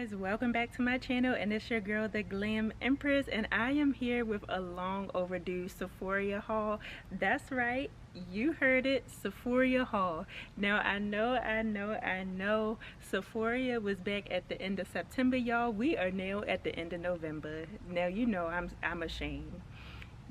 guys, welcome back to my channel, and it's your girl the Glam Empress, and I am here with a long overdue Sephoria haul. That's right, you heard it, Sephoria haul. Now I know Sephoria was back at the end of September, y'all. We are now at the end of November. Now you know I'm ashamed.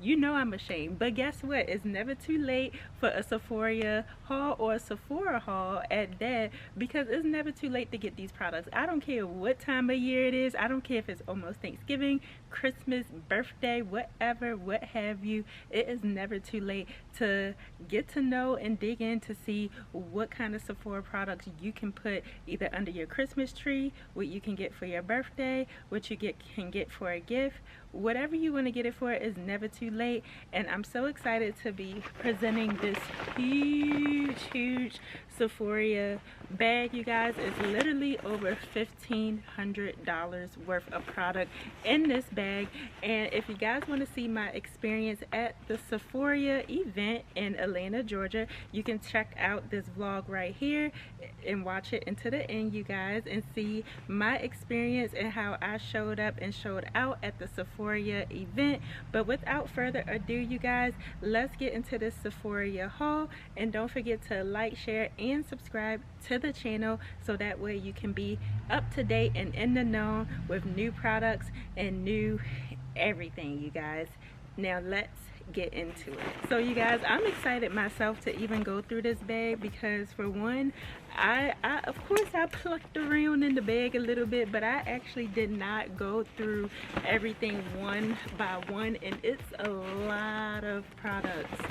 You know I'm ashamed, but guess what? It's never too late for a Sephoria haul or a Sephora haul at that, because it's never too late to get these products. I don't care what time of year it is. I don't care if it's almost Thanksgiving, Christmas, birthday, whatever, what have you. It is never too late to get to know and dig in to see what kind of Sephora products you can put either under your Christmas tree, what you can get for your birthday, what you can get for a gift. Whatever you want to get it for is never too late, and I'm so excited to be presenting this huge Sephoria bag. You guys, it's literally over $1,500 worth of product in this bag. And if you guys want to see my experience at the Sephoria event in Atlanta, Georgia, you can check out this vlog right here and watch it until the end, you guys, and see my experience and how I showed up and showed out at the Sephoria event. But without further ado, you guys, let's get into this Sephoria haul. And don't forget to like, share, and subscribe to the channel so that way you can be up to date and in the know with new products and new everything, you guys. Now let's get into it. So you guys, I'm excited myself to even go through this bag, because for one, I of course I plucked around in the bag a little bit, but I actually did not go through everything one by one, and it's a lot of products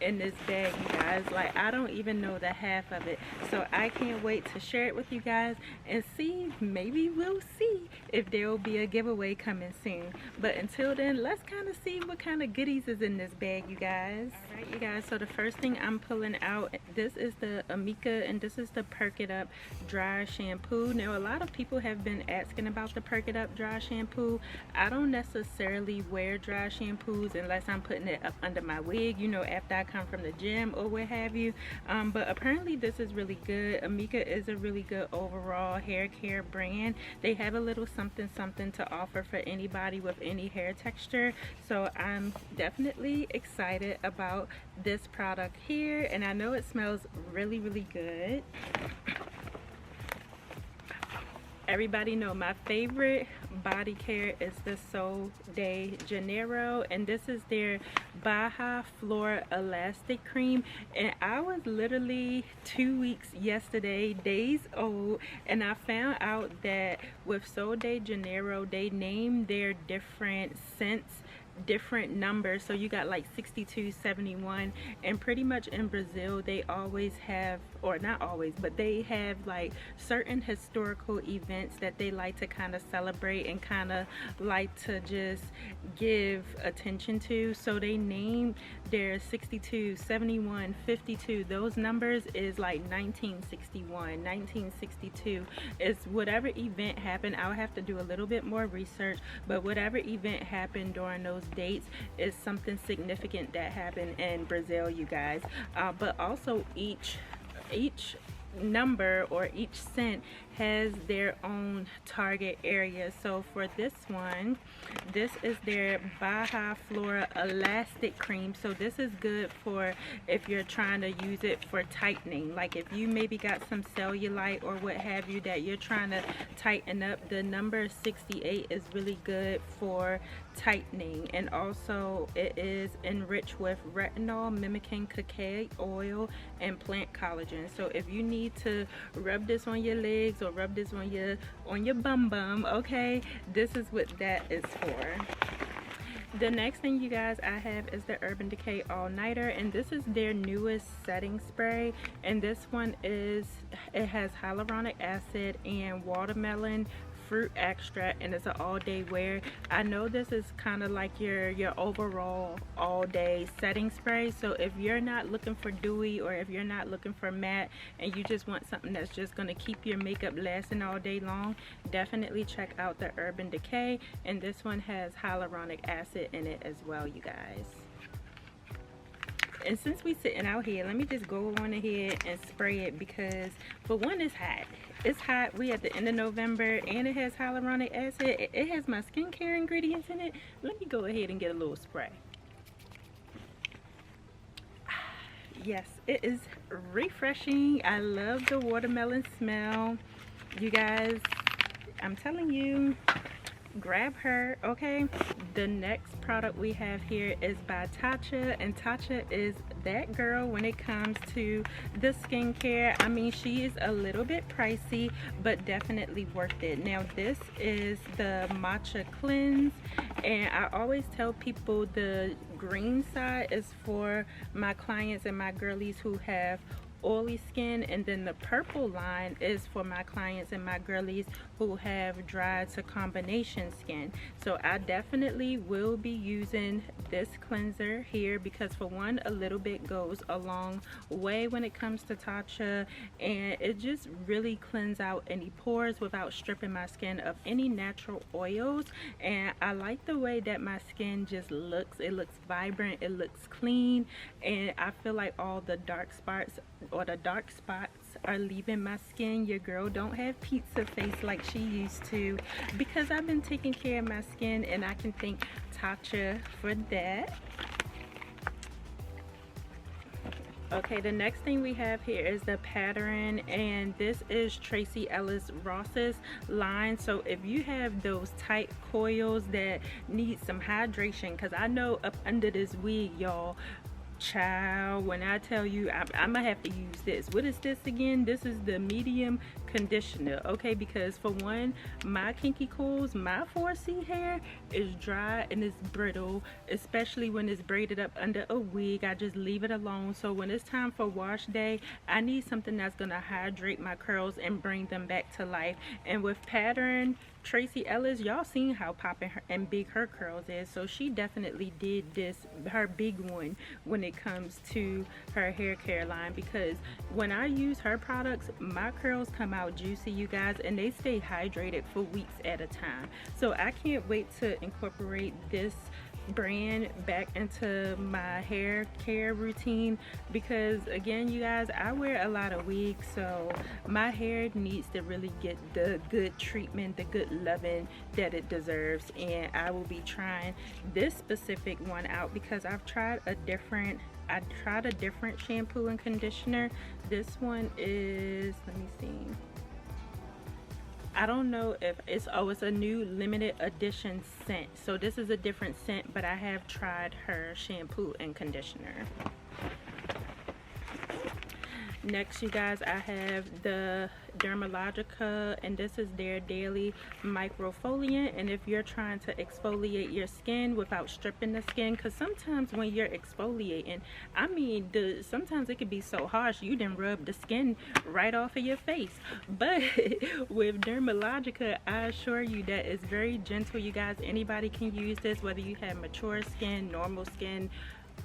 in this bag, you guys. Like, I don't even know the half of it, so I can't wait to share it with you guys and see, maybe we'll see if there will be a giveaway coming soon. But until then, let's kind of see what kind of goodies is in this bag, you guys. All right, you guys, so the first thing I'm pulling out, this is the Amika, and this is the Perk It Up dry shampoo. Now a lot of people have been asking about the Perk It Up dry shampoo. I don't necessarily wear dry shampoos unless I'm putting it up under my wig, you know, after I come from the gym or what have you. But apparently this is really good. Amika is a really good overall hair care brand. They have a little something to offer for anybody with any hair texture, so I'm definitely excited about this product here, and I know it smells really good. Everybody know my favorite body care is the Sol de Janeiro, and this is their Baja Flora Elastic Cream, and I was literally 2 weeks yesterday, days old, and I found out that with Sol de Janeiro, they name their different scents different numbers. So you got like 62, 71, and pretty much in Brazil they always have, or not always, but they have like certain historical events that they like to kind of celebrate and kind of like to just give attention to. So they name their 62, 71, 52, those numbers is like 1961, 1962 is whatever event happened. I'll have to do a little bit more research, but whatever event happened during those dates is something significant that happened in Brazil, you guys. But also each number or each scent has their own target area. So for this one, this is their Baja Flora Elastic Cream. So this is good for if you're trying to use it for tightening, like if you maybe got some cellulite or what have you that you're trying to tighten up. The number 68 is really good for tightening, and also it is enriched with retinol, mimicking cacao oil, and plant collagen. So if you need to rub this on your legs or rub this on your bum, okay, this is what that is for. The next thing, you guys, I have is the Urban Decay All Nighter, and this is their newest setting spray, and this one is, it has hyaluronic acid and watermelon fruit extract, and it's an all-day wear. I know this is kind of like your overall all-day setting spray, so if you're not looking for dewy, or if you're not looking for matte and you just want something that's just going to keep your makeup lasting all day long, definitely check out the Urban Decay, and this one has hyaluronic acid in it as well, you guys. And since we sitting out here, let me just go on ahead and spray it, because for one, it's hot. It's hot. We at the end of November, and it has hyaluronic acid. It has my skincare ingredients in it. Let me go ahead and get a little spray. Yes, it is refreshing. I love the watermelon smell. You guys, I'm telling you, grab her, okay? The next product we have here is by Tatcha, and Tatcha is that girl when it comes to the skincare. I mean, she is a little bit pricey, but definitely worth it. Now, this is the Matcha Cleanse, and I always tell people the green side is for my clients and my girlies who have oily skin, and then the purple line is for my clients and my girlies who have dry to combination skin. So I definitely will be using this cleanser here, because for one, a little bit goes a long way when it comes to Tatcha, and it just really cleans out any pores without stripping my skin of any natural oils. And I like the way that my skin just looks. It looks vibrant, it looks clean, and I feel like all the dark spots are leaving my skin. Your girl don't have pizza face like she used to, because I've been taking care of my skin, and I can thank Tatcha for that. Okay, the next thing we have here is the pattern, and this is Tracee Ellis Ross's line. So if you have those tight coils that need some hydration, because I know up under this wig, y'all, child, when I tell you, I'm gonna have to use this. What is this again? This is the medium conditioner, okay? Because for one, my kinky coils, my 4C hair is dry and it's brittle, especially when it's braided up under a wig. I just leave it alone. So when it's time for wash day, I need something that's gonna hydrate my curls and bring them back to life. And with pattern Tracee Ellis, y'all seen how popping and big her curls is, so she definitely did this, her big one, when it comes to her hair care line, because when I use her products, my curls come out juicy, you guys, and they stay hydrated for weeks at a time. So I can't wait to incorporate this brand back into my hair care routine, because again, you guys, I wear a lot of wigs, so my hair needs to really get the good treatment, the good loving that it deserves. And I will be trying this specific one out because I've tried a different shampoo and conditioner. This one is, let me see, I don't know if it's, oh, it's a new limited edition scent. So this is a different scent, but I have tried her shampoo and conditioner. Next, you guys, I have the Dermalogica, and this is their daily microfoliant. And if you're trying to exfoliate your skin without stripping the skin, because sometimes when you're exfoliating, I mean, sometimes it could be so harsh you didn't rub the skin right off of your face. But with Dermalogica, I assure you that it's very gentle, you guys. Anybody can use this, whether you have mature skin, normal skin,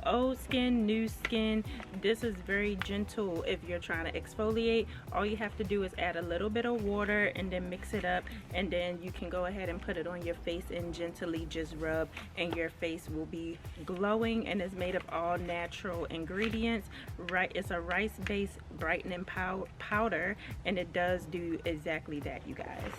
old skin, new skin. This is very gentle. If you're trying to exfoliate, all you have to do is add a little bit of water and then mix it up, and then you can go ahead and put it on your face and gently just rub, and your face will be glowing. And it's made of all natural ingredients, right? It's a rice-based brightening powder, and it does do exactly that, you guys.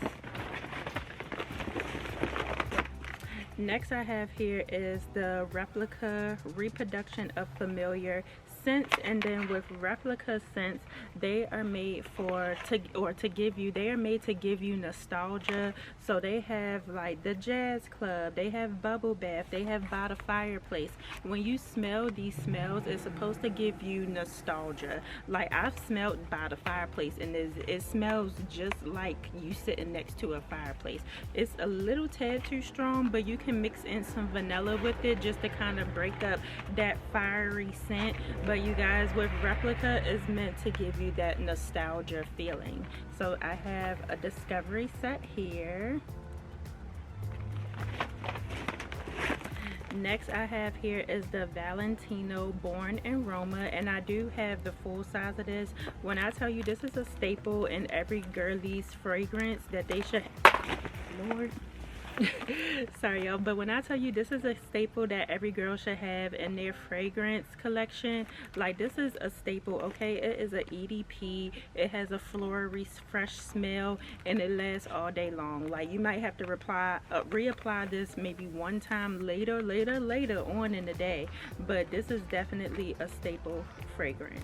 Next I have here is the Replica Reproduction of Familiar Scents. And then with Replica scents, they are made they are made to give you nostalgia. So they have like the Jazz Club, they have Bubble Bath, they have By the Fireplace. When you smell these smells, it's supposed to give you nostalgia. Like, I've smelled By the Fireplace, and it smells just like you sitting next to a fireplace. It's a little tad too strong, but you can mix in some vanilla with it just to kind of break up that fiery scent. But you guys, with Replica, is meant to give you that nostalgia feeling. So I have a Discovery set here. Next I have here is the Valentino Born Aroma, and I do have the full size of this. When I tell you, this is a staple in every girly's fragrance that they should, Lord, Sorry y'all, but when I tell you this is a staple that every girl should have in their fragrance collection, like this is a staple, okay? It is a EDP, it has a floral fresh smell, and it lasts all day long. Like you might have to reapply this maybe one time later on in the day, but this is definitely a staple fragrance.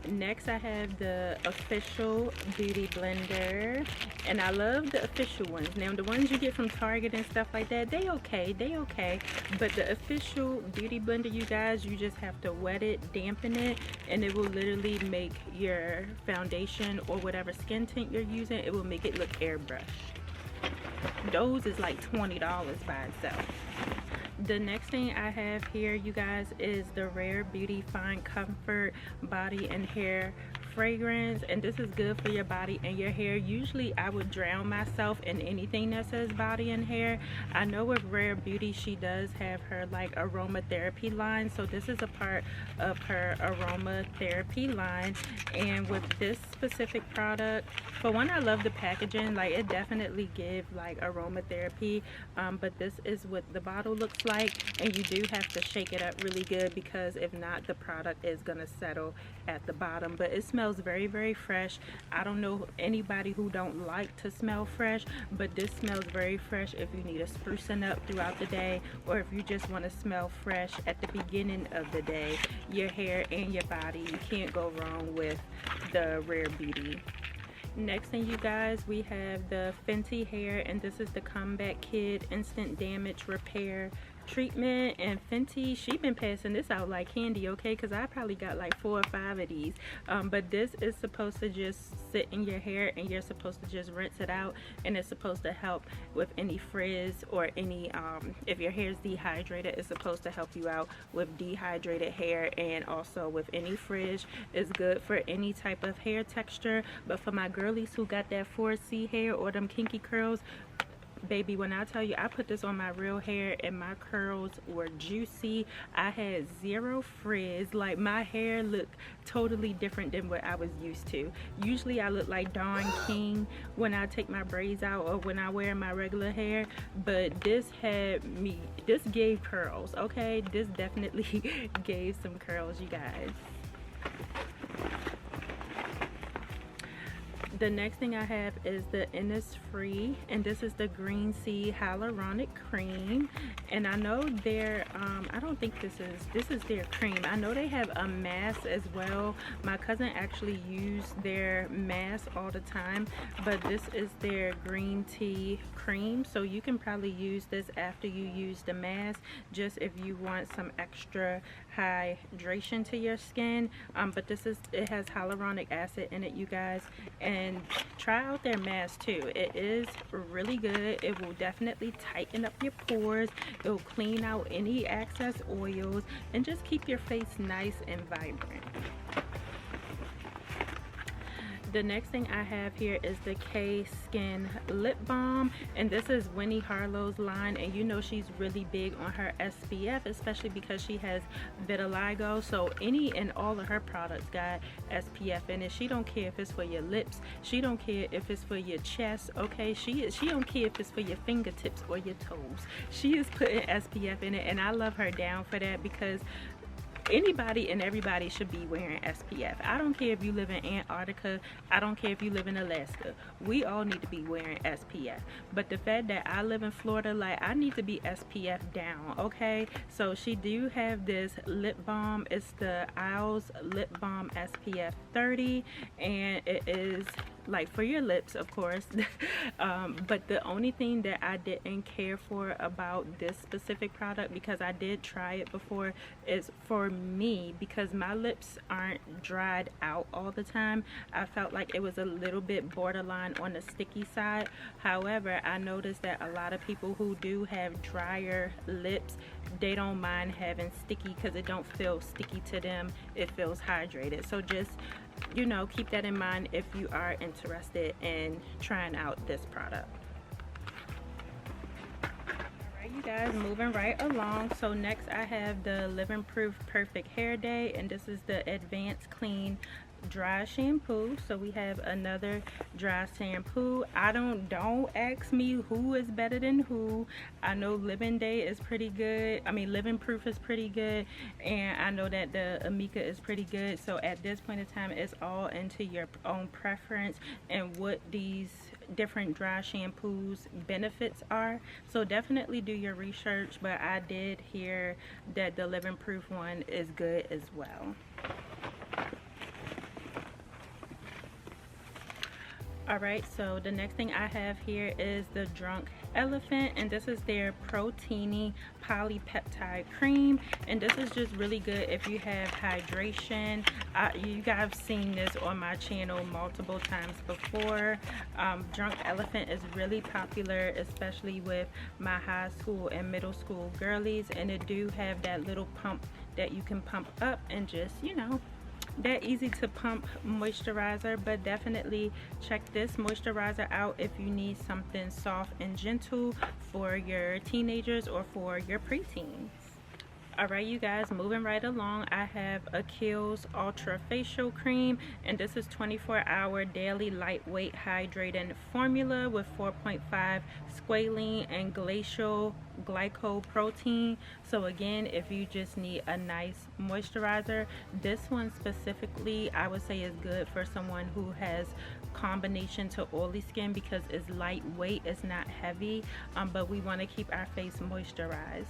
Next I have the official beauty blender, and I love the official ones. Now the ones you get from Target and stuff like that, they okay, but the official beauty blender, you guys, you just have to wet it, dampen it, and it will literally make your foundation or whatever skin tint you're using, it will make it look airbrushed. Those is like $20 by itself. The next thing I have here, you guys, is the Rare Beauty Fine Comfort Body and Hair fragrance, and this is good for your body and your hair. Usually I would drown myself in anything that says body and hair. I know with Rare Beauty she does have her like aromatherapy line, so this is a part of her aromatherapy line. And with this specific product, for one, I love the packaging, like it definitely gives like aromatherapy, but this is what the bottle looks like, and you do have to shake it up really good, because if not, the product is gonna settle at the bottom. But it smells very, very fresh. I don't know anybody who don't like to smell fresh, but this smells very fresh if you need a sprucing up throughout the day, or if you just want to smell fresh at the beginning of the day, your hair and your body. You can't go wrong with the Rare Beauty. Next thing, you guys, we have the Fenty Hair, and this is the Combat Kid Instant Damage Repair treatment. And Fenty, she been passing this out like candy, okay, because I probably got like 4 or 5 of these. But this is supposed to just sit in your hair, and you're supposed to just rinse it out, and it's supposed to help with any frizz or any if your hair is dehydrated, it's supposed to help you out with dehydrated hair, and also with any frizz. It's good for any type of hair texture, but for my girlies who got that 4C hair or them kinky curls, baby, when I tell you, I put this on my real hair and my curls were juicy. I had 0 frizz. Like my hair looked totally different than what I was used to. Usually I look like Dawn King when I take my braids out or when I wear my regular hair, but this gave curls, okay? This definitely gave some curls, you guys. The next thing I have is the Innisfree, and this is the Green Sea Hyaluronic Cream. And I know their I don't think this is their cream. I know they have a mask as well. My cousin actually used their mask all the time, but this is their green tea cream, so you can probably use this after you use the mask, just if you want some extra hydration to your skin. But it has hyaluronic acid in it, you guys, and try out their mask too. It is really good. It will definitely tighten up your pores, it will clean out any excess oils, and just keep your face nice and vibrant. The next thing I have here is the K-Skin Lip Balm, and this is Winnie Harlow's line, and you know she's really big on her SPF, especially because she has vitiligo, so any and all of her products got SPF in it. She don't care if it's for your lips, she don't care if it's for your chest, okay? She don't care if it's for your fingertips or your toes. She is putting SPF in it, and I love her down for that, because anybody and everybody should be wearing SPF. I don't care if you live in Antarctica, I don't care if you live in Alaska, we all need to be wearing SPF. But the fact that I live in Florida, like, I need to be SPF down, okay? So she do have this lip balm. It's the Isles Lip Balm SPF 30, and it is like for your lips, of course. But the only thing that I didn't care for about this specific product, because I did try it before, is for me, because my lips aren't dried out all the time, I felt like it was a little bit borderline on the sticky side. However, I noticed that a lot of people who do have drier lips, they don't mind having sticky, because it don't feel sticky to them, it feels hydrated. So just, you know, keep that in mind if you are interested in trying out this product. Alright, you guys, moving right along. So next I have the Living Proof Perfect Hair Day, and this is the Advanced Clean dry shampoo. So we have another dry shampoo. Don't ask me who is better than who. I know Living Day is pretty good. I mean, Living Proof is pretty good, and I know that the Amika is pretty good. So at this point in time, it's all into your own preference and what these different dry shampoos benefits are. So definitely do your research, but I did hear that the Living Proof one is good as well. Alright, so the next thing I have here is the Drunk Elephant, and this is their Proteiny Polypeptide Cream, and this is just really good if you have hydration. You guys have seen this on my channel multiple times before. Drunk Elephant is really popular, especially with my high school and middle school girlies, and it do have that little pump that you can pump up and just, you know, that easy to pump moisturizer. But definitely check this moisturizer out if you need something soft and gentle for your teenagers or for your preteens. Alright, you guys, moving right along, I have a Kiehl's Ultra Facial Cream, and this is 24-hour daily lightweight hydrating formula with 4.5 squalene and glacial glycoprotein. So again, if you just need a nice moisturizer, this one specifically I would say is good for someone who has combination to oily skin, because it's lightweight, it's not heavy, but we want to keep our face moisturized.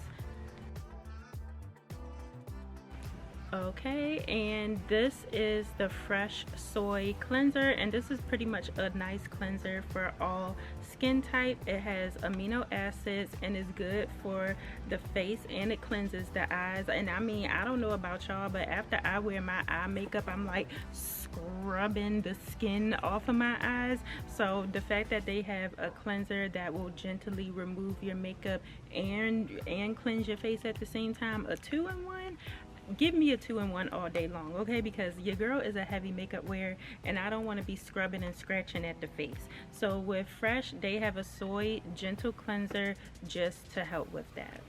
Okay, and this is the Fresh Soy Cleanser, and this is pretty much a nice cleanser for all skin type. It has amino acids and is good for the face, and it cleanses the eyes. And I mean, I don't know about y'all, but after I wear my eye makeup, I'm like scrubbing the skin off of my eyes. So the fact that they have a cleanser that will gently remove your makeup and cleanse your face at the same time, a 2-in-1, give me a 2-in-1 all day long, okay? Because your girl is a heavy makeup wearer, and I don't want to be scrubbing and scratching at the face. So with Fresh, they have a soy gentle cleanser just to help with that.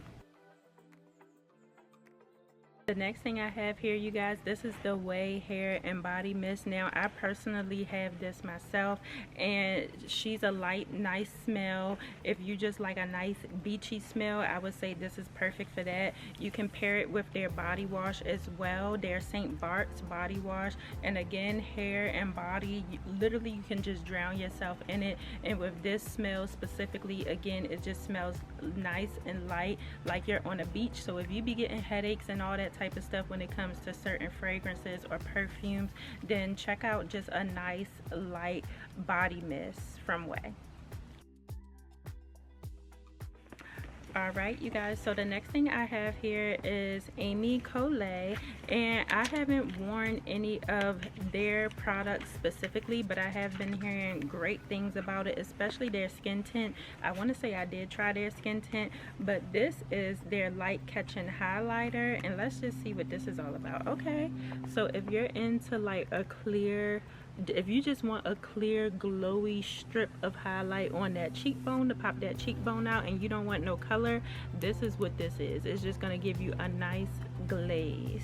The next thing I have here, you guys, this is the Way Hair and Body Mist. Now, I personally have this myself, and she's a light, nice smell. If you just like a nice beachy smell, I would say this is perfect for that. You can pair it with their body wash as well, their St. Bart's body wash. And again, hair and body, literally you can just drown yourself in it. And with this smell specifically, again, it just smells nice and light, like you're on a beach. So if you be getting headaches and all that type of stuff when it comes to certain fragrances or perfumes, then check out just a nice light body mist from Way. Alright, you guys, so the next thing I have here is Amy Collet, and I haven't worn any of their products specifically, but I have been hearing great things about it, especially their skin tint. I want to say I did try their skin tint, but this is their light catching highlighter, and let's just see what this is all about. Okay, so if you're into like a clear, if you just want a clear glowy strip of highlight on that cheekbone to pop that cheekbone out, and you don't want no color, this is what this is. It's just going to give you a nice glaze.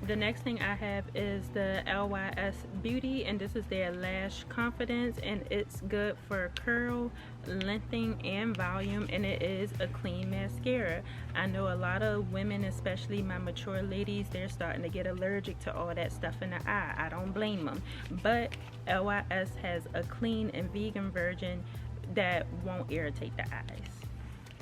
The next thing I have is the LYS Beauty, and this is their Lash Confidence, and it's good for curl, lengthening, and volume, and it is a clean mascara. I know a lot of women, especially my mature ladies, they're starting to get allergic to all that stuff in the eye. I don't blame them, but LYS has a clean and vegan version that won't irritate the eyes.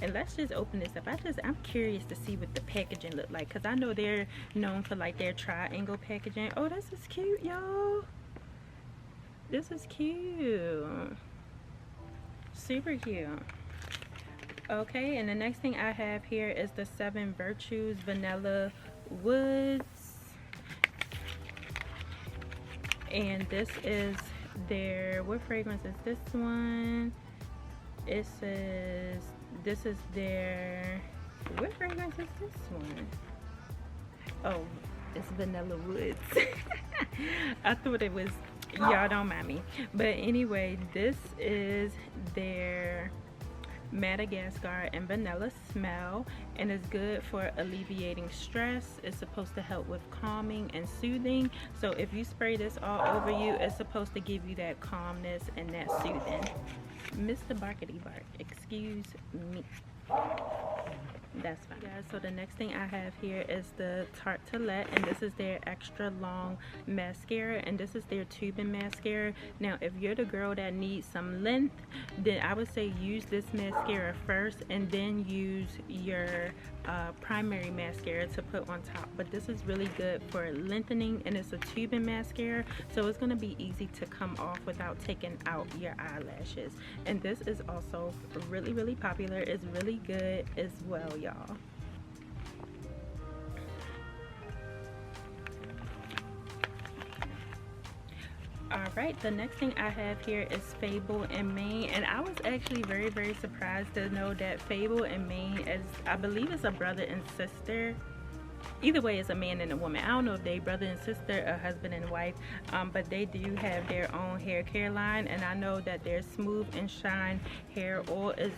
And let's just open this up. I'm curious to see what the packaging look like, because I know they're known for like their triangle packaging. Oh, this is cute, y'all. This is cute. Super cute. Okay, and the next thing I have here is the 7 Virtues Vanilla Woods, and this is their, what fragrance is this one? It says this is their, what fragrance is this one? Oh, it's Vanilla Woods. I thought it was, y'all don't mind me, but anyway, this is their Madagascar and vanilla smell, and it's good for alleviating stress. It's supposed to help with calming and soothing. So if you spray this all over you, it's supposed to give you that calmness and that soothing. Mr. Barkety Bark, excuse me. That's fine, guys. So the next thing I have here is the Tartelette, and this is their extra long mascara, and this is their tubing mascara. Now if you're the girl that needs some length, then I would say use this mascara first and then use your primary mascara to put on top. But this is really good for lengthening, and it's a tubing mascara, so it's going to be easy to come off without taking out your eyelashes. And this is also really popular. It's really good as well, y'all. Alright, the next thing I have here is Fable and Mane, and I was actually very surprised to know that Fable and Mane is, I believe it's a brother and sister. Either way, it's a man and a woman. I don't know if they brother and sister, a husband and wife, but they do have their own hair care line, and I know that their Smooth and Shine hair oil is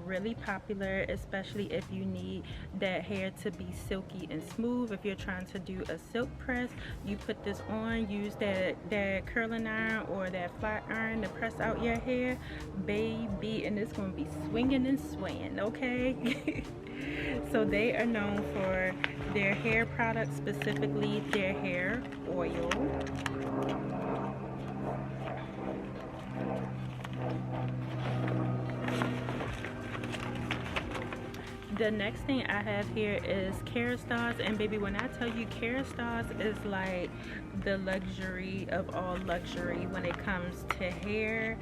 really popular, especially if you need that hair to be silky and smooth. If you're trying to do a silk press, you put this on, use that curling iron or that flat iron to press out your hair, baby, and it's going to be swinging and swaying, okay? So they are known for their hair products, specifically their hair oil. The next thing I have here is Kerastase, and baby, when I tell you Kerastase is like the luxury of all luxury when it comes to hair.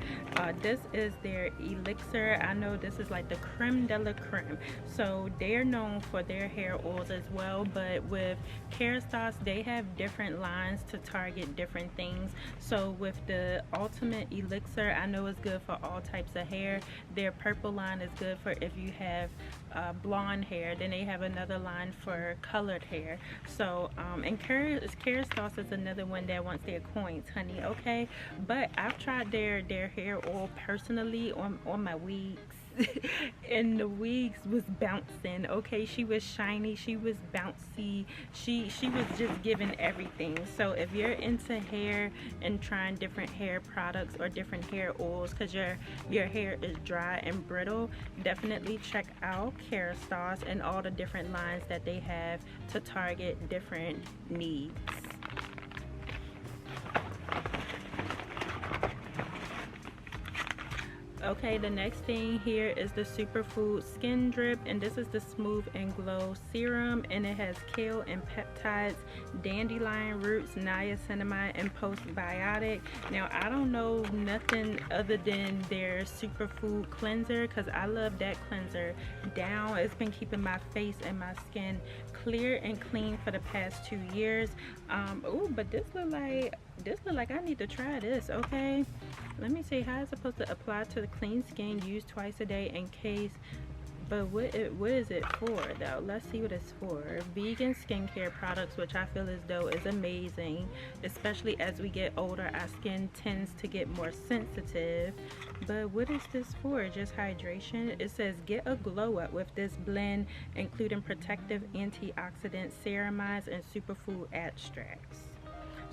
This is their elixir. I know this is like the creme de la creme, so they're known for their hair oils as well, but with Kerastase they have different lines to target different things. So with the ultimate elixir, I know it's good for all types of hair. Their purple line is good for if you have blonde hair. Then they have another line for colored hair. So and Kerastase is another one that wants their coins, honey, okay? But I've tried their hair oil personally on my wigs. And the wigs was bouncing, okay? She was shiny, she was bouncy, she was just giving everything. So if you're into hair and trying different hair products or different hair oils because your hair is dry and brittle, definitely check out Kerastase and all the different lines that they have to target different needs. Okay, the next thing here is the Superfood Skin Drip, and this is the Smooth and Glow Serum, and it has kale and peptides, dandelion roots, niacinamide, and postbiotic. Now, I don't know nothing other than their Superfood Cleanser because I love that cleanser down. It's been keeping my face and my skin clear and clean for the past 2 years. Oh, but this look like I need to try this, okay? Let me see how it's supposed to apply to the clean skin, used twice a day in case. But what is it for though? Let's see what it's for. Vegan skincare products, which I feel as though is amazing, especially as we get older. Our skin tends to get more sensitive. But what is this for? Just hydration? It says get a glow up with this blend, including protective antioxidants, ceramides, and superfood extracts.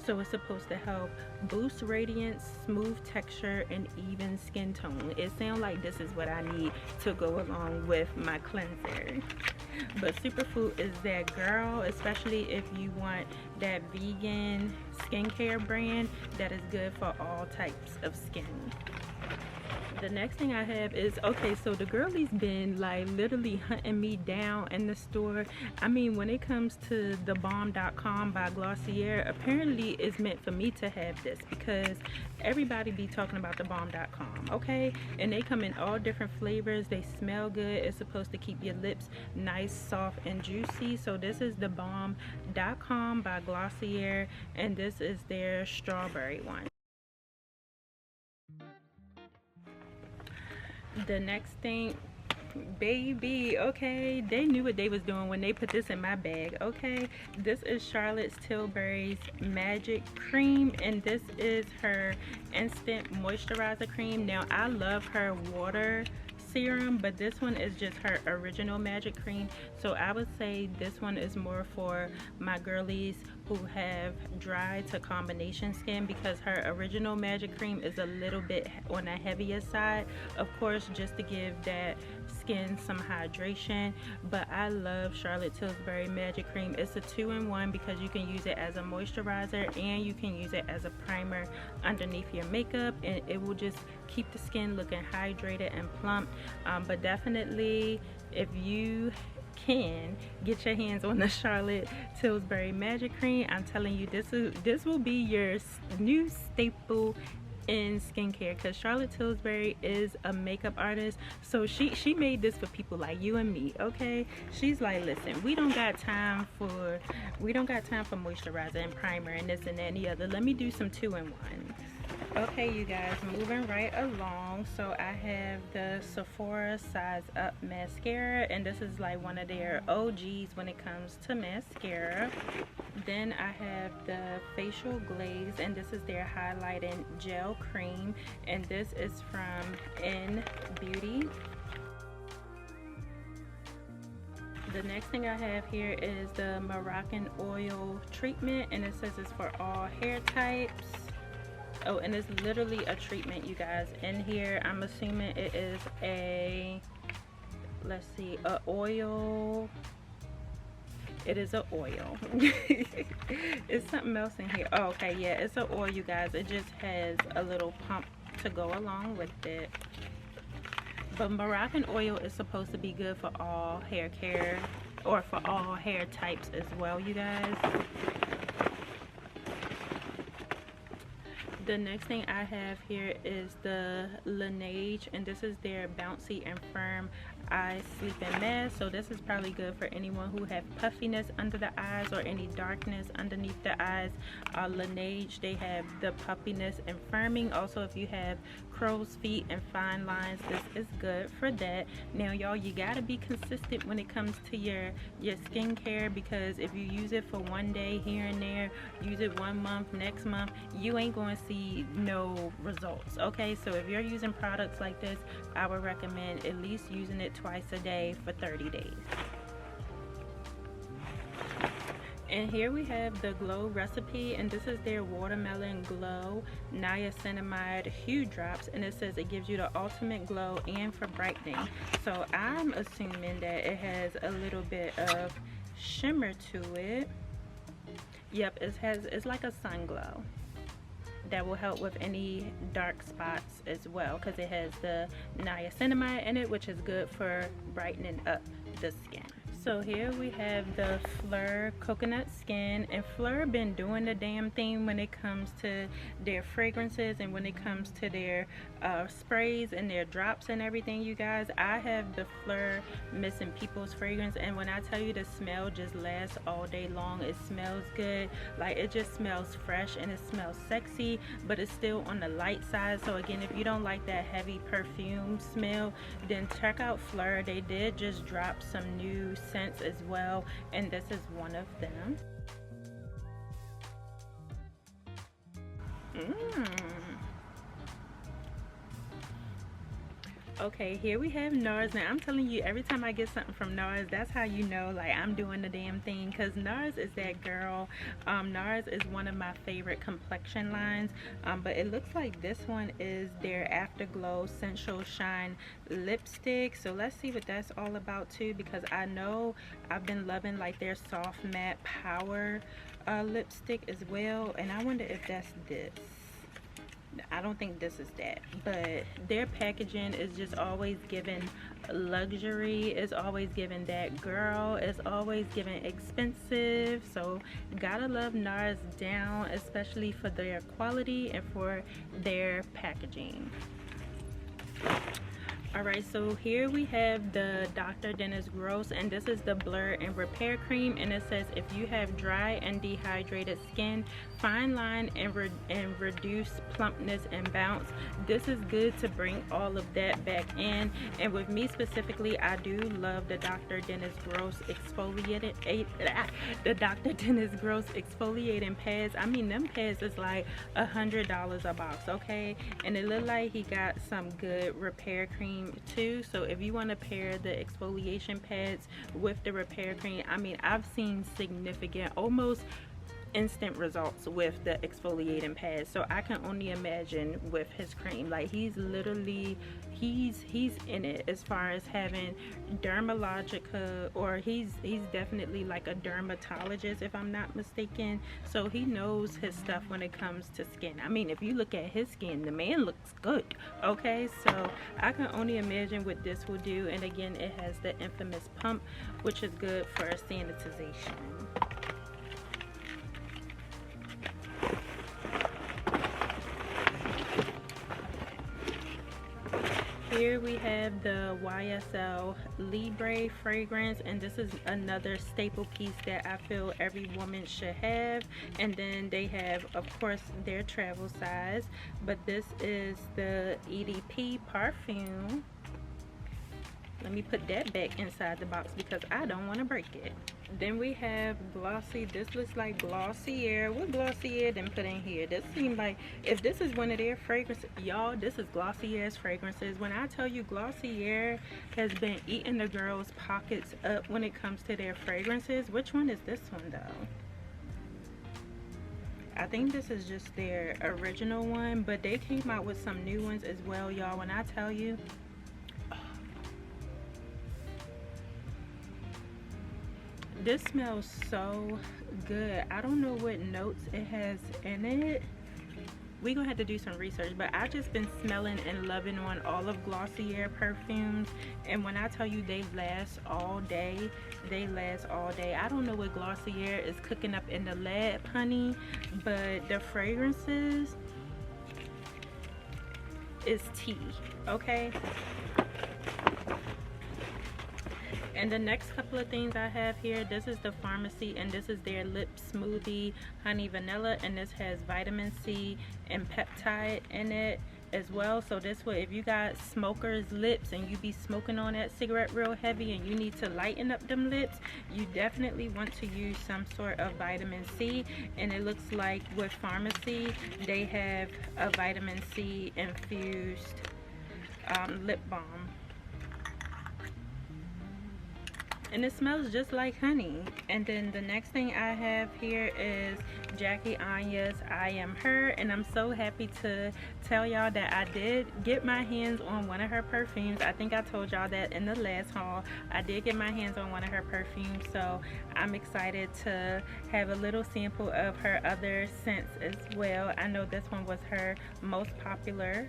So it's supposed to help boost radiance, smooth texture, and even skin tone. It sounds like this is what I need to go along with my cleanser. But Superfood is that girl, especially if you want that vegan skincare brand that is good for all types of skin. The next thing I have is, okay, so the girlie's been like literally hunting me down in the store. I mean, when it comes to the Balm.com by Glossier, apparently it's meant for me to have this because everybody be talking about the Balm.com, okay? And they come in all different flavors. They smell good. It's supposed to keep your lips nice, soft, and juicy. So this is the Balm.com by Glossier, and this is their strawberry one. The next thing, baby, okay, they knew what they was doing when they put this in my bag, okay? This is Charlotte's Tilbury's Magic Cream, and this is her instant moisturizer cream. Now, I love her water serum, but this one is just her original magic cream. So I would say this one is more for my girlies who have dry to combination skin, because her original magic cream is a little bit on the heavier side, of course, just to give that skin some hydration. But I love Charlotte Tilbury magic cream. It's a 2-in-1 because you can use it as a moisturizer and you can use it as a primer underneath your makeup, and it will just keep the skin looking hydrated and plump. But definitely, if you can get your hands on the Charlotte Tilbury magic cream, I'm telling you, this will be your new staple in skincare, because Charlotte Tilbury is a makeup artist. So she made this for people like you and me, okay? She's like, listen, we don't got time for moisturizer and primer and this and that and the other. Let me do some 2-in-1. Okay, you guys, moving right along. So I have the Sephoria Size Up mascara, and this is like one of their OGs when it comes to mascara. Then I have the Facial Glaze, and this is their highlighting gel cream, and this is from In Beauty. The next thing I have here is the Moroccan Oil treatment, and it says it's for all hair types. Oh, and it's literally a treatment, you guys. In here, I'm assuming it is a, let's see, a oil. It is an oil. It's something else in here. Oh, okay, yeah, it's an oil, you guys. It just has a little pump to go along with it. But Moroccan oil is supposed to be good for all hair care, or for all hair types as well, you guys. The next thing I have here is the Laneige, and this is their Bouncy and Firm Eye Sleeping Mask. So this is probably good for anyone who have puffiness under the eyes or any darkness underneath the eyes. Laneige, they have the puffiness and firming. Also, if you have crow's feet and fine lines, this is good for that. Now, y'all, you gotta be consistent when it comes to your skincare, because if you use it for one day here and there, use it 1 month, next month, you ain't going to see no results. Okay, so if you're using products like this, I would recommend at least using it twice a day for 30 days. And here we have the Glow recipe, and this is their Watermelon Glow Niacinamide Hue Drops, and it says it gives you the ultimate glow and for brightening. So I'm assuming that it has a little bit of shimmer to it. Yep, it's like a sun glow that will help with any dark spots as well, because it has the niacinamide in it, which is good for brightening up the skin. So here we have the Fleur Coconut Skin, and Fleur been doing the damn thing when it comes to their fragrances and when it comes to their sprays and their drops and everything, you guys. I have the Fleur Missing People's fragrance, and when I tell you the smell just lasts all day long, it smells good. Like, it just smells fresh and it smells sexy, but it's still on the light side. So again, if you don't like that heavy perfume smell, then check out Fleur. They did just drop some new scents as well, and this is one of them. Okay, here we have NARS. Now I'm telling you, every time I get something from NARS, that's how you know, like, I'm doing the damn thing, because NARS is that girl. NARS is one of my favorite complexion lines, but it looks like this one is their Afterglow Sensual Shine lipstick. So let's see what that's all about too, because I know I've been loving like their soft matte power lipstick as well, and I wonder if that's this. I don't think this is that, but their packaging is just always giving luxury. It's always giving that girl. It's always giving expensive. So gotta love NARS down, especially for their quality and for their packaging. Alright, so here we have the Dr. Dennis Gross, and this is the Blur and Repair Cream, and it says if you have dry and dehydrated skin, fine line and reduce plumpness and bounce, this is good to bring all of that back in. And with me specifically, I do love the Dr. Dennis Gross exfoliating pads. I mean, them pads is like $100 a box, okay? And it looked like he got some good repair cream cream too. So if you want to pair the exfoliation pads with the repair cream, I mean, I've seen significant, almost instant results with the exfoliating pads. So I can only imagine with his cream, like he's literally he's in it as far as having dermatologica, or he's definitely like a dermatologist if I'm not mistaken. So he knows his stuff when it comes to skin. I mean, if you look at his skin, the man looks good. Okay, so I can only imagine what this will do. And again, it has the infamous pump, which is good for sanitization. Here we have the YSL Libre fragrance, and this is another staple piece that I feel every woman should have. And then they have, of course, their travel size, but this is the EDP perfume. Let me put that back inside the box because I don't want to break it. Then we have Glossy. This looks like Glossier. What Glossier then put in here? This seems like, if this is one of their fragrances, y'all, this is Glossier's fragrances. When I tell you Glossier has been eating the girls' pockets up when it comes to their fragrances. Which one is this one though? I think this is just their original one, but they came out with some new ones as well, y'all. When I tell you, this smells so good. I don't know what notes it has in it. We're gonna have to do some research, but I've just been smelling and loving on all of Glossier perfumes, and when I tell you they last all day, they last all day. I don't know what Glossier is cooking up in the lab, honey, but the fragrances is tea, okay? And the next couple of things I have here, this is the Pharmacy, and this is their lip smoothie honey vanilla, and this has vitamin C and peptide in it as well. So this way, if you got smokers lips and you be smoking on that cigarette real heavy and you need to lighten up them lips, you definitely want to use some sort of vitamin C. And it looks like with Pharmacy they have a vitamin C infused lip balm. And it smells just like honey. And then the next thing I have here is Jackie Anya's I Am Her, and I'm so happy to tell y'all that I did get my hands on one of her perfumes. I think I told y'all that in the last haul. I did get my hands on one of her perfumes, so I'm excited to have a little sample of her other scents as well. I know this one was her most popular.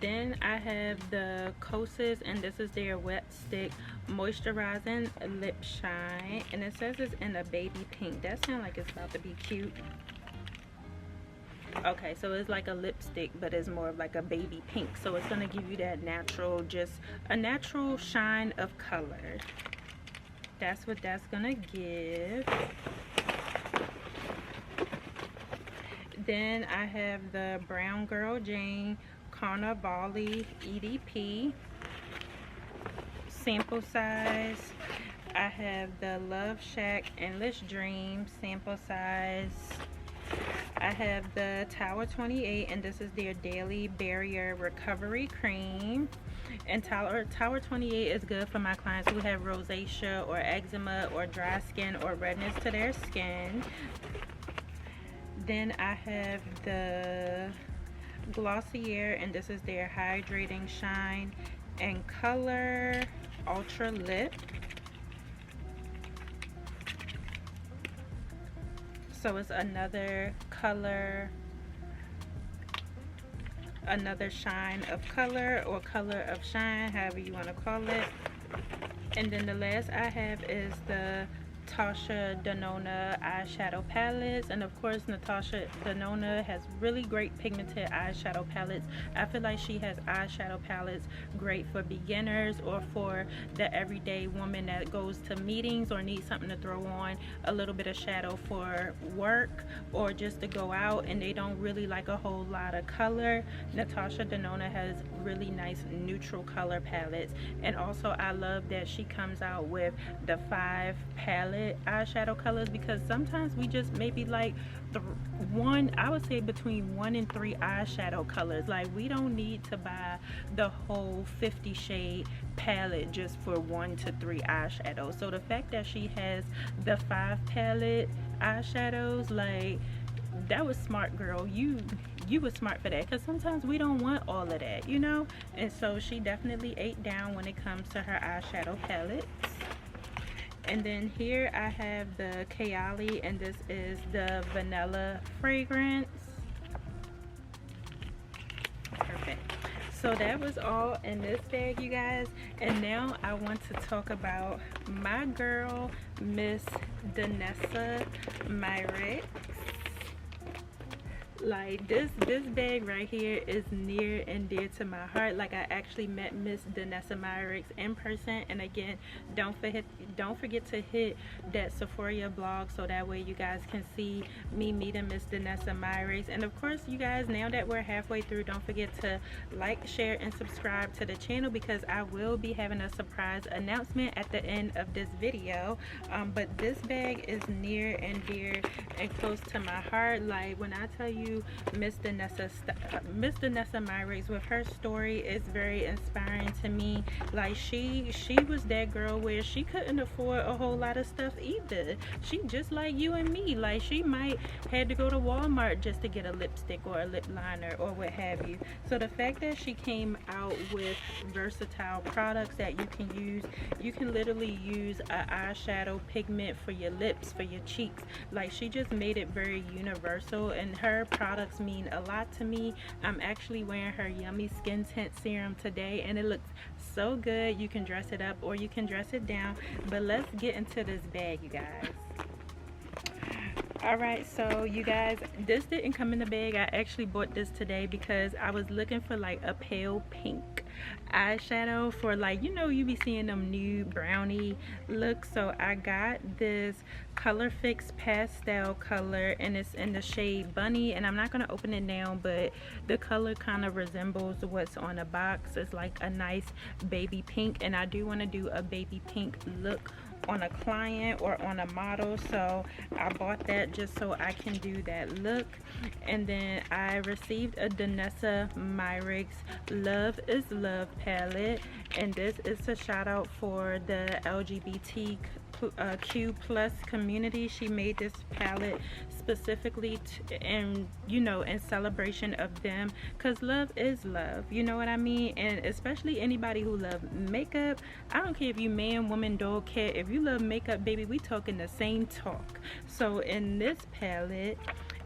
Then I have the Kosas, and this is their Wet Stick Moisturizing Lip Shine, and it says it's in a baby pink. That sounds like it's about to be cute. Okay, so it's like a lipstick, but it's more of like a baby pink, so it's gonna give you that natural, just a natural shine of color. That's what that's gonna give. Then I have the Brown Girl Jane Carnivale EDP sample size. I have the Love Shack Endless Dream sample size. I have the Tower 28, and this is their Daily Barrier Recovery Cream. And Tower 28 is good for my clients who have rosacea or eczema or dry skin or redness to their skin. Then I have the Glossier, and this is their Hydrating Shine and Color Ultra Lip. So it's another color, another shine of color, or color of shine, however you want to call it. And then the last I have is the Natasha Denona eyeshadow palettes, and of course Natasha Denona has really great pigmented eyeshadow palettes. I feel like she has eyeshadow palettes great for beginners or for the everyday woman that goes to meetings or needs something to throw on a little bit of shadow for work or just to go out and they don't really like a whole lot of color. Natasha Denona has really nice neutral color palettes, and also I love that she comes out with the 5 palettes palette eyeshadow colors, because sometimes we just maybe like one, I would say between 1 and 3 eyeshadow colors. Like, we don't need to buy the whole 50 shade palette just for 1 to 3 eyeshadows. So the fact that she has the 5 palette eyeshadows, like, that was smart, girl. You was smart for that, because sometimes we don't want all of that, you know. And so she definitely ate down when it comes to her eyeshadow palettes. And then here I have the Kayali, and this is the vanilla fragrance. Perfect. So that was all in this bag, you guys. And now I want to talk about my girl, Miss Danessa Myricks. Like, this bag right here is near and dear to my heart. Like, I actually met Miss Danessa Myricks in person. And again, don't forget to hit that Sephoria blog, so that way you guys can see me meeting Miss Danessa Myricks. And of course, you guys, now that we're halfway through, don't forget to like, share, and subscribe to the channel, because I will be having a surprise announcement at the end of this video. But this bag is near and dear and close to my heart. Like, when I tell you Miss Danessa Myricks, with her story, is very inspiring to me. Like, she was that girl where she couldn't afford a whole lot of stuff either. She just like you and me. Like, she might had to go to Walmart just to get a lipstick or a lip liner or what have you. So the fact that she came out with versatile products that you can literally use an eyeshadow pigment for your lips, for your cheeks. Like, she just made it very universal, and her products mean a lot to me. I'm actually wearing her Yummy Skin Tint Serum today, and it looks so good. You can dress it up or you can dress it down. But let's get into this bag, you guys. Alright, so you guys, this didn't come in the bag. I actually bought this today because I was looking for like a pale pink eyeshadow for, like, you know, you be seeing them nude brownie looks. So I got this Color Fix pastel color, and it's in the shade Bunny, and I'm not going to open it now, but the color kind of resembles what's on the box. It's like a nice baby pink, and I do want to do a baby pink look on a client or on a model, so I bought that just so I can do that look. And then I received a Danessa Myricks Love is Love palette, and this is a shout out for the LGBTQ plus community. She made this palette specifically in celebration of them, because love is love, you know what I mean? And especially anybody who love makeup. I don't care if you man, woman, dog, cat. If you love makeup, baby, we talking the same talk. So in this palette,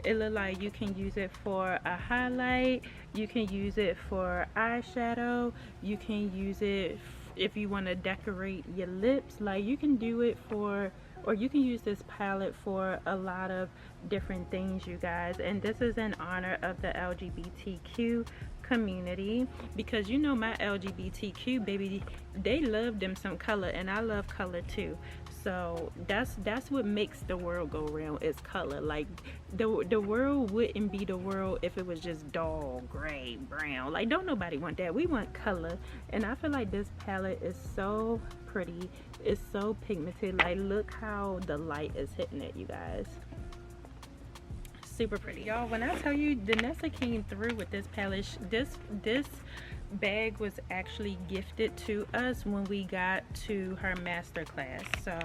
it look like you can use it for a highlight, you can use it for eyeshadow, you can use it if you want to decorate your lips. Like, you can do it for, or you can use this palette for a lot of different things, you guys. And this is in honor of the LGBTQ community, because you know my LGBTQ baby, they love them some color, and I love color too. So that's what makes the world go round, is color. Like, the world wouldn't be the world if it was just dull, gray, brown. Like, don't nobody want that. We want color. And I feel like this palette is so pretty. It's so pigmented. Like, look how the light is hitting it, you guys. Super pretty, y'all. When I tell you, Danessa came through with this palette. This bag was actually gifted to us when we got to her master class. So,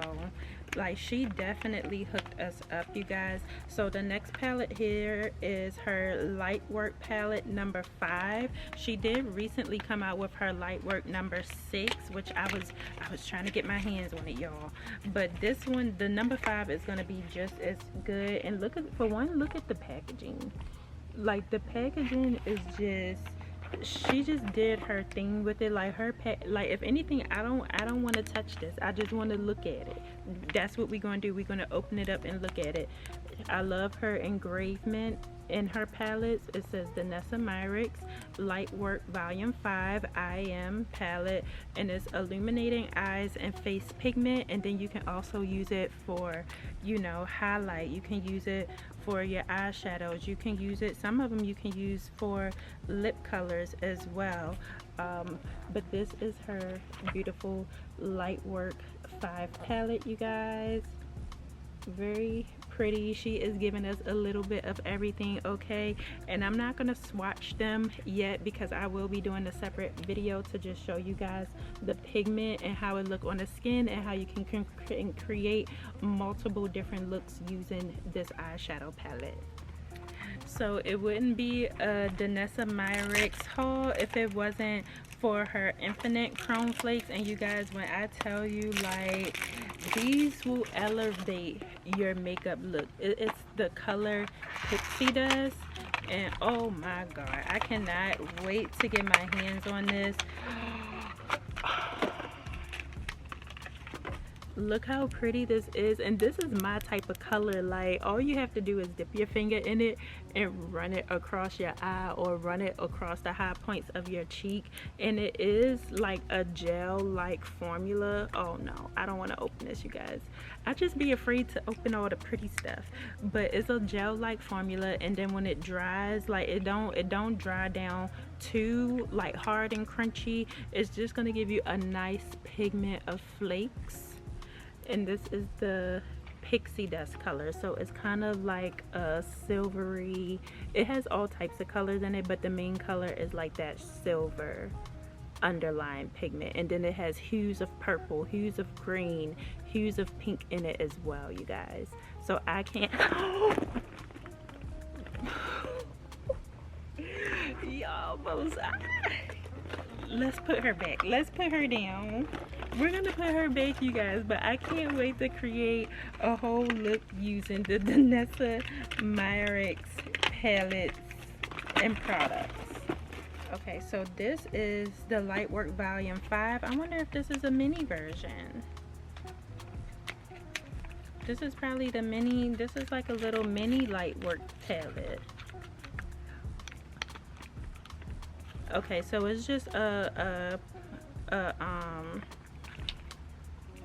like, she definitely hooked us up, you guys. So the next palette here is her light work palette number 5. She did recently come out with her light work number 6, which I was trying to get my hands on it, y'all. But this one, the number 5, is going to be just as good. And look at the packaging. Like, the packaging is just, she just did her thing with it. Like, like, if anything, I don't want to touch this. I just want to look at it. That's what we're going to do. We're going to open it up and look at it. I love her engravement in her palettes. It says Danessa Myricks Light Work Volume 5 I Am palette, and it's illuminating eyes and face pigment. And then you can also use it for, you know, highlight. You can use it for your eyeshadows. You can use it, some of them you can use for lip colors as well. But this is her beautiful Light Work 5 palette, you guys. Very pretty. She is giving us a little bit of everything, okay? And I'm not gonna swatch them yet because I will be doing a separate video to just show you guys the pigment and how it look on the skin and how you can create multiple different looks using this eyeshadow palette. So it wouldn't be a Danessa Myricks haul if it wasn't for her infinite chrome flakes. And you guys, when I tell you, like, these will elevate your makeup look. It's the color Pixie Dust, and oh my god, I cannot wait to get my hands on this. Look how pretty this is, and this is my type of color. Like, all you have to do is dip your finger in it and run it across your eye or run it across the high points of your cheek, and it is like a gel like formula. Oh no, I don't want to open this, you guys. I just be afraid to open all the pretty stuff, but it's a gel like formula, and then when it dries, like, it don't dry down too like hard and crunchy. It's just gonna give you a nice pigment of flakes. And this is the Pixie Dust color, so it's kind of like a silvery, it has all types of colors in it, but the main color is like that silver underlying pigment, and then it has hues of purple, hues of green, hues of pink in it as well, you guys. So I can't y'all both, let's put her back, let's put her down. We're gonna put her back, you guys, but I can't wait to create a whole look using the Danessa Myricks palettes and products. Okay, so this is the Lightwork Volume 5. I wonder if this is a mini version. This is probably the mini, this is like a little mini Lightwork palette. Okay, so it's just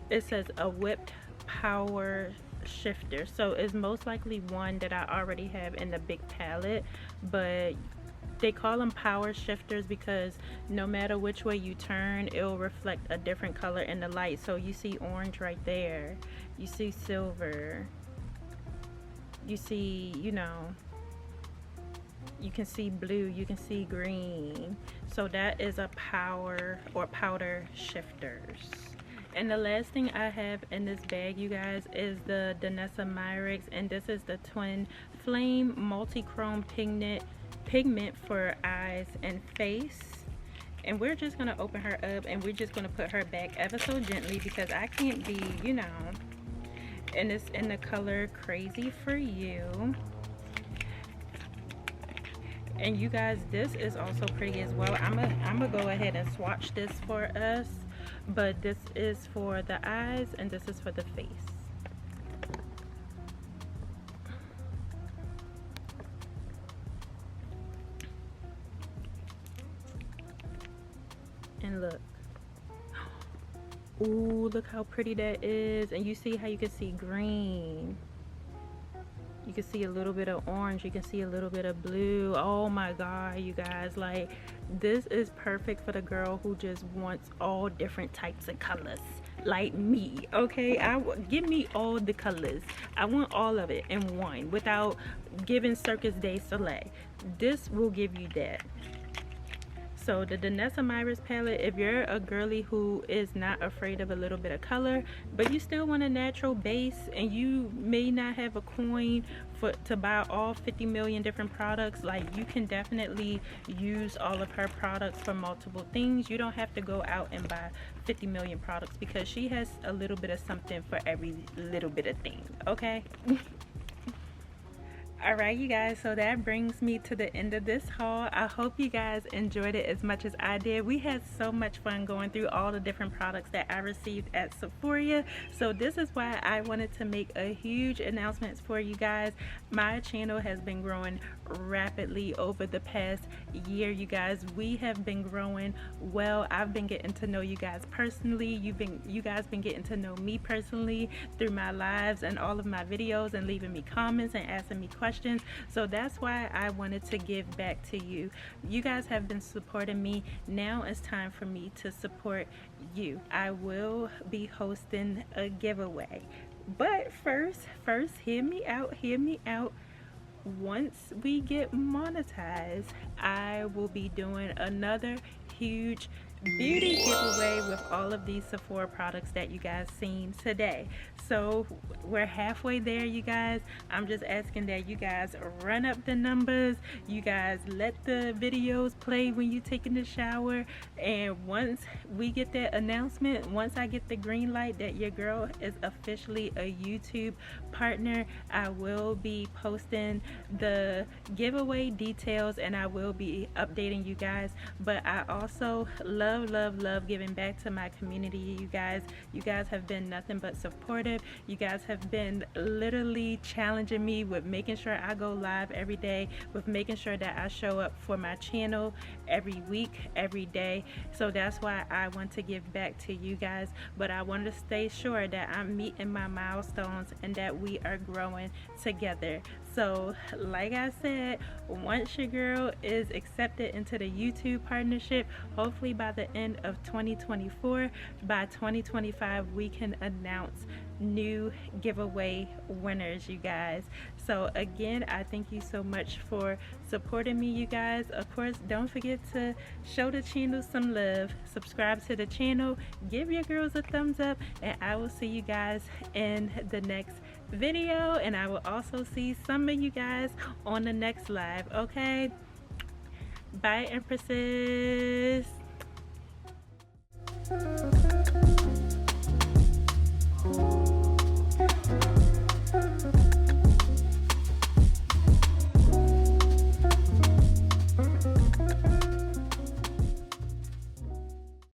it says a whipped power shifter, so it's most likely one that I already have in the big palette, but they call them power shifters because no matter which way you turn, it'll reflect a different color in the light. So you see orange right there, you see silver, you see, you know, you can see blue, you can see green. So that is a power or powder shifters. And the last thing I have in this bag, you guys, is the Danessa Myricks, and this is the Twin Flame Multi-Chrome pigment for eyes and face. And we're just gonna open her up and we're just gonna put her back ever so gently because I can't be, you know, and it's in the color Crazy for You. And you guys, this is also pretty as well. I'm gonna go ahead and swatch this for us, but this is for the eyes and this is for the face. And look, ooh, look how pretty that is. And you see how you can see green, you can see a little bit of orange, you can see a little bit of blue. Oh my god, you guys, like, this is perfect for the girl who just wants all different types of colors like me. Okay, give me all the colors. I want all of it in one without giving Circus de Soleil. This will give you that. So the Danessa Myricks palette, if you're a girly who is not afraid of a little bit of color, but you still want a natural base and you may not have a coin to buy all 50 million different products, like, you can definitely use all of her products for multiple things. You don't have to go out and buy 50 million products because she has a little bit of something for every little bit of thing, okay? Alright, you guys, so that brings me to the end of this haul. I hope you guys enjoyed it as much as I did. We had so much fun going through all the different products that I received at Sephoria. So this is why I wanted to make a huge announcement for you guys. My channel has been growing rapidly over the past year, you guys. We have been growing well. I've been getting to know you guys personally. You guys been getting to know me personally through my lives and all of my videos and leaving me comments and asking me questions. So that's why I wanted to give back to you. You guys have been supporting me. Now it's time for me to support you. I will be hosting a giveaway But first, hear me out, hear me out. Once we get monetized, I will be doing another huge beauty giveaway with all of these Sephora products that you guys seen today. So we're halfway there, you guys. I'm just asking that you guys run up the numbers, you guys let the videos play when you're taking the shower, and once we get that announcement, once I get the green light that your girl is officially a YouTube partner, I will be posting the giveaway details and I will be updating you guys. But I also love giving back to my community. You guys have been nothing but supportive. You guys have been literally challenging me with making sure I go live every day, with making sure that I show up for my channel every week, every day. So that's why I want to give back to you guys, but I want to stay sure that I'm meeting my milestones and that we are growing together. So like I said, once your girl is accepted into the YouTube partnership, hopefully by the end of 2024, by 2025 we can announce new giveaway winners, you guys. So again, I thank you so much for supporting me, you guys. Of course, don't forget to show the channel some love, subscribe to the channel, give your girls a thumbs up, and I will see you guys in the next video, and I will also see some of you guys on the next live. Okay, bye, Empresses.